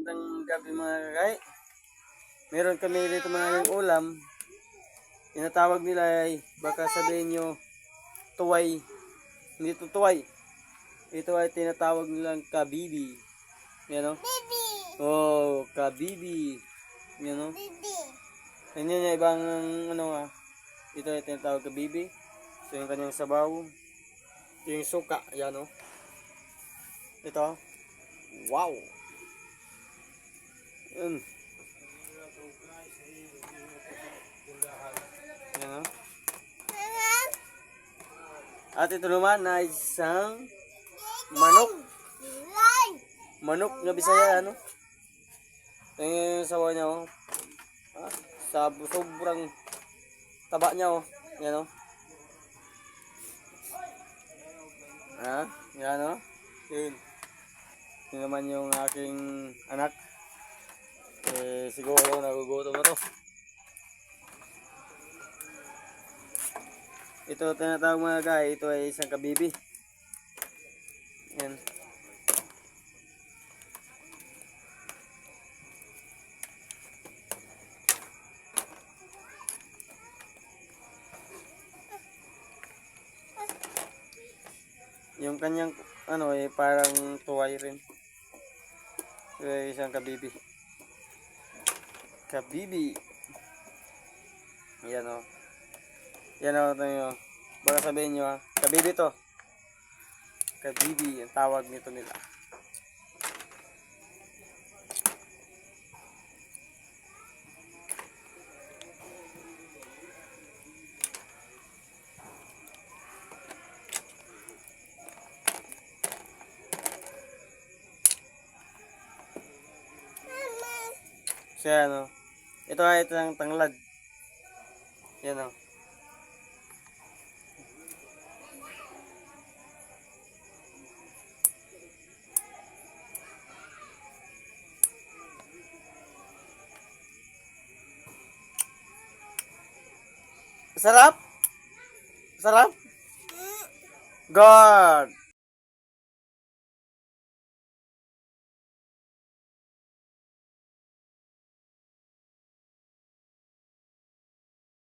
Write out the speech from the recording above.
Magandang gabi mga kakay. Meron kami dito mga ulam. Tinatawag nila ay, baka sabihin nyo, tuway. Hindi ito tuway. Ito ay tinatawag nilang kabibi. Yan o. Bibi. Oh, kabibi. Yan o. Bibi. Yan yung ibang ano ito ay tinatawag kabibi. So yung kanyang sabaw. Yung suka. Yan o. Ito. Wow. Yan. Yan o. At ito naman ay isang manok. Manok na Bisaya, ano? Ito yung sawa niya, oh. Sobrang taba niya, oh. Yan, oh. Yan, oh. Yun. Yun naman yung aking anak. Siguro nagugutom na to. Ito tinatawag mga guys, ito ay isang kabibi. Yan. Yung kanyang ano eh parang tuway rin. Ito ay isang kabibi. Kabibi. Yan o. Yan o, ito nyo. Baka sabihin nyo kabibi to. Kabibi, ang tawag nito nila. So yan o. Ito ay ito ang tanglad. Yan o. Sarap? Sarap? God!